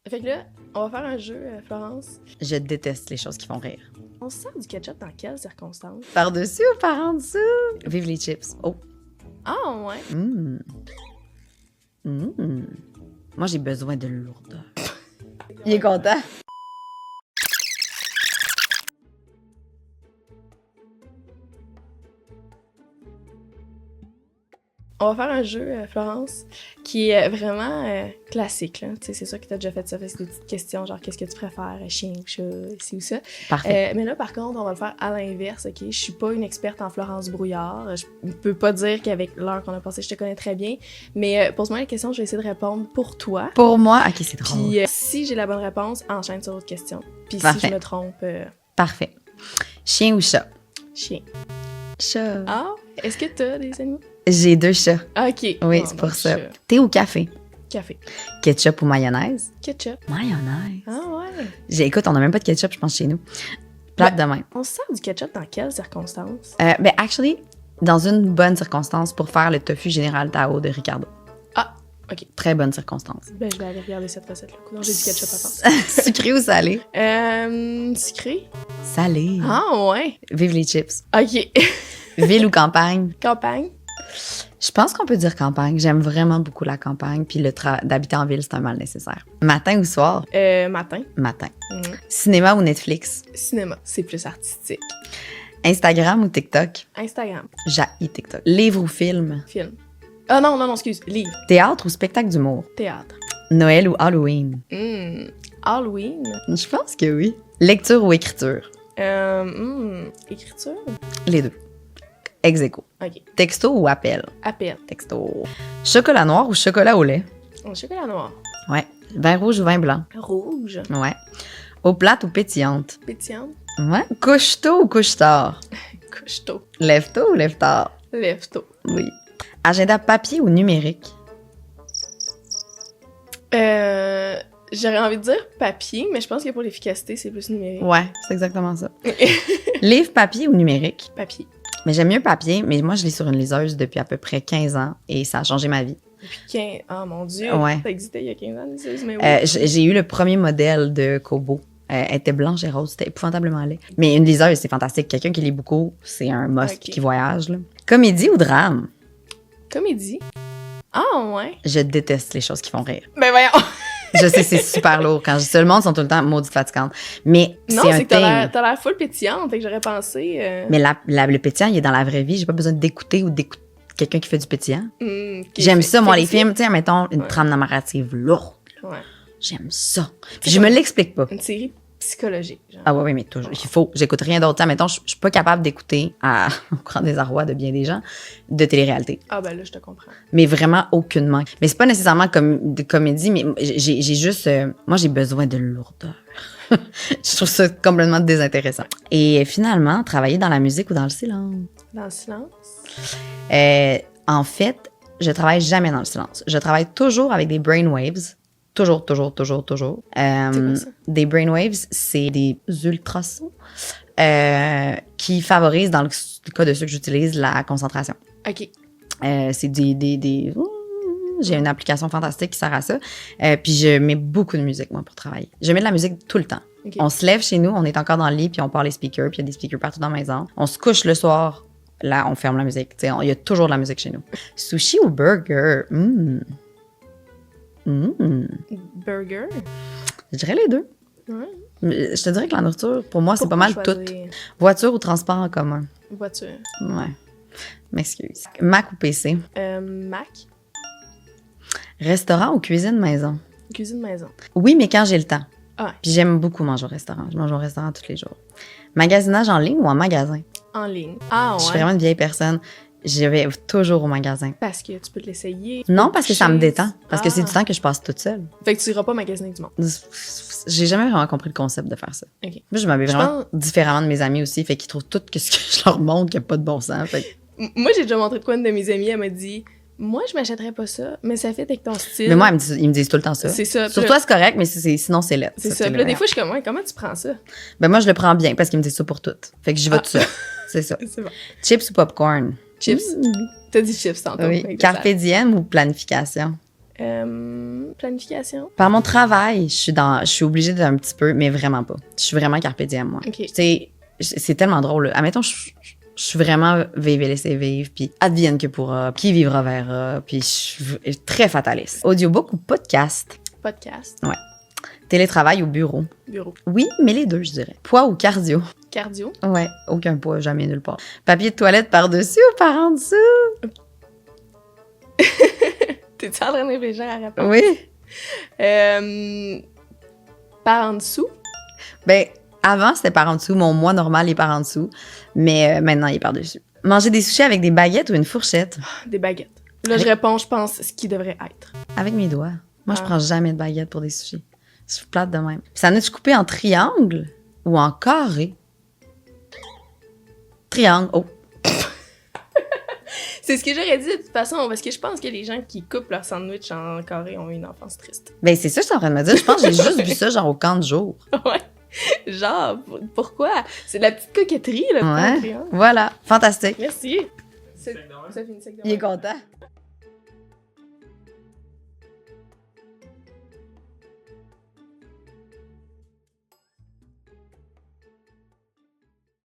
Fait que là, on va faire un jeu, Florence. Je déteste les choses qui font rire. On se sert du ketchup dans quelles circonstances? Par-dessus ou par en dessous? Vive les chips. Oh. Ah, ouais. Moi, j'ai besoin de lourdeur. Il est content. On va faire un jeu, Florence, qui est vraiment classique, là. Tu sais, c'est sûr que t'as déjà fait ça, fait que c'est des petites questions, genre, qu'est-ce que tu préfères, chien ou chat, ci ou ça. Parfait. Mais là, par contre, on va le faire à l'inverse, OK? Je suis pas une experte en Florence Brouillard. Je peux pas dire qu'avec l'heure qu'on a passée, je te connais très bien. Mais pose-moi la question, je vais essayer de répondre pour toi. Pour moi, OK, c'est drôle. Puis si j'ai la bonne réponse, enchaîne sur l'autre question. Puis Parfait. si je me trompe, Parfait. Chien ou chat? chien. Chat. Ah, est-ce que t'as des animaux? J'ai 2 chats. OK. Oui, Bon, c'est pour donc, ça. chat. Thé ou café? Café. Ketchup ou mayonnaise? Ketchup. Mayonnaise. Ah ouais. Écoute, on n'a même pas de ketchup, je pense, chez nous. Plate de même. On se sert du ketchup dans quelles circonstances? Actually, dans une bonne circonstance pour faire le tofu général Tao de Ricardo. Ah, OK. Très bonne circonstance. Ben, je vais aller regarder cette recette-là. Donc, j'ai du ketchup à force. Sucré ou salé? Sucré? Salé. Ah ouais. Vive les chips. OK. Ville ou campagne? Campagne? Je pense qu'on peut dire campagne. J'aime vraiment beaucoup la campagne. Puis d'habiter en ville, c'est un mal nécessaire. Matin ou soir? Matin. Matin. Mhm. Cinéma ou Netflix? Cinéma, c'est plus artistique. Instagram ou TikTok? Instagram. J'haïs TikTok. Livre ou film? Film. Ah non, excuse. Livre. Théâtre ou spectacle d'humour? Théâtre. Noël ou Halloween? Halloween. Je pense que oui. Lecture ou écriture? Écriture. Les deux. Ex aequo. OK. Texto ou appel? Appel. Texto. Chocolat noir ou chocolat au lait? Chocolat noir. Ouais. Vin rouge ou vin blanc? Rouge. Ouais. Eau plate ou pétillante? Pétillante. Ouais. Couche tôt ou couche tard? Couche tôt. Lève tôt ou lève tard? Lève tôt. Oui. Agenda papier ou numérique? J'aurais envie de dire papier, mais je pense que pour l'efficacité, c'est plus numérique. Ouais, c'est exactement ça. Livre papier ou numérique? Papier. Mais j'aime mieux papier, mais moi, je lis sur une liseuse depuis à peu près 15 ans et ça a changé ma vie. Depuis 15... Oh mon Dieu! Ouais. Ça existait il y a 15 ans, liseuse, mais oui. J'ai eu le premier modèle de Kobo. Elle était blanche et rose, c'était épouvantablement laid. Mais une liseuse, c'est fantastique. Quelqu'un qui lit beaucoup, c'est un must Ok. qui voyage. Là. Comédie ou drame? Comédie. Ah ouais? Je déteste les choses qui font rire. Ben voyons! Je sais, c'est super lourd. Quand je dis ça, le monde sont tout le temps maudite fatigante. Mais Non, c'est un c'est que thème. t'as l'air full pétillante, fait que j'aurais pensé... Mais le pétillant, il est dans la vraie vie. J'ai pas besoin d'écouter ou d'écouter quelqu'un qui fait du pétillant. Ok, J'aime ça, moi, fait les que films. Tu sais, mettons, une Ouais. trame narrative lourde. c'est- Ouais. J'aime ça. Puis C'est je me comme- l'explique pas. Une série psychologique, genre. Ah oui, mais toujours. Il faut. J'écoute rien d'autre. Tu sais, mettons, je suis pas capable d'écouter, au grand désarroi de bien des gens, de télé-réalité. Ah ben là, je te comprends. Mais vraiment aucunement. Mais c'est pas nécessairement comme de comédie, mais j'ai juste. Moi, j'ai besoin de lourdeur. Je trouve ça complètement désintéressant. Et finalement, travailler dans la musique ou dans le silence. Dans le silence? En fait, je travaille jamais dans le silence. Je travaille toujours avec des brainwaves. Toujours. C'est quoi ça? Des brainwaves, c'est des ultrasons qui favorisent, dans le cas de ceux que j'utilise, la concentration. OK. C'est j'ai une application fantastique qui sert à ça. Puis je mets beaucoup de musique, moi, pour travailler. Je mets de la musique tout le temps. OK. On se lève chez nous, on est encore dans le lit, puis on part les speakers, puis il y a des speakers partout dans la maison. On se couche le soir, là, on ferme la musique. Il y a toujours de la musique chez nous. Sushi ou burger? Burger? Je dirais les deux. Ouais. Je te dirais que la nourriture, pour moi, c'est pas Pourquoi mal tout. choisir Voiture ou transport en commun? Voiture. Ouais. M'excuse. Mac ou PC? Mac? Restaurant ou cuisine maison? Cuisine maison. Oui, mais quand j'ai le temps. Ah. Puis j'aime beaucoup manger au restaurant. Je mange au restaurant tous les jours. Magasinage en ligne ou en magasin? En ligne. Ah ouais? Je suis vraiment une vieille personne. Je vais toujours au magasin. Parce que tu peux te l'essayer. Non, parce que ça me Cheese. détend. Parce que c'est du Ah. temps que je passe toute seule. Fait que tu iras pas magasiner du monde. J'ai jamais vraiment compris le concept de faire ça. OK. Moi, je m'habille Je vraiment différemment de mes amis aussi. Fait qu'ils trouvent tout que ce que je leur montre qu'il n'y a pas de bon sens. Fait que- Moi, j'ai déjà montré de quoi une de mes amies, elle m'a dit « Moi, je m'achèterais pas ça, mais ça fait avec ton style. » Mais moi, ils me disent tout le temps ça. C'est ça. Sur Puis toi, là- c'est correct, mais sinon, c'est laid. c'est ça. Puis là, des fois, je suis comme « Ouais, comment tu prends ça? Ben moi, je le prends bien parce qu'ils me disent ça pour tout. Fait que j'y vais tout seul. C'est ça. » C'est bon. Chips ou popcorn? Chips. T'as dit chips tantôt. Oui. Fait que Carpe diem ou planification? Planification. Par mon travail, je suis obligée d'un petit peu, mais vraiment pas. Je suis vraiment carpe diem, moi. OK. Tu sais, c'est tellement drôle. Là. Admettons, je suis vraiment vivre et laisser vivre, puis advienne que pourra, qui vivra verra, puis je suis très fataliste. Audiobook ou podcast? Podcast. Ouais. Télétravail ou bureau? Bureau. Oui, mais les deux, je dirais. Poids ou cardio? Cardio. Ouais, aucun poids, jamais nulle part. Papier de toilette par-dessus ou par en dessous? T'es-tu en train de réfléchir à la réponse? Oui. Par en dessous. Ben, avant, c'était par en dessous. Mon moi normal est par en dessous. Mais maintenant, il est par-dessus. Manger des sushis avec des baguettes ou une fourchette? Des baguettes. Là, je réponds, je pense, ce qui devrait être. Avec mes doigts. Moi, je Ah. prends jamais de baguette pour des sushis. Je suis plate de même. Ça en est-tu coupé en triangle ou en carré? Triangle. Oh. C'est ce que j'aurais dit de toute façon, parce que je pense que les gens qui coupent leur sandwich en carré ont une enfance triste. Ben, c'est ça que je suis en train de me dire. Je pense que j'ai juste vu ça, genre, au camp de jour. Ouais. Genre, pourquoi? C'est de la petite coquetterie, là. Ouais. Voilà. Fantastique. Merci. Ça finit sec de Il est même. content.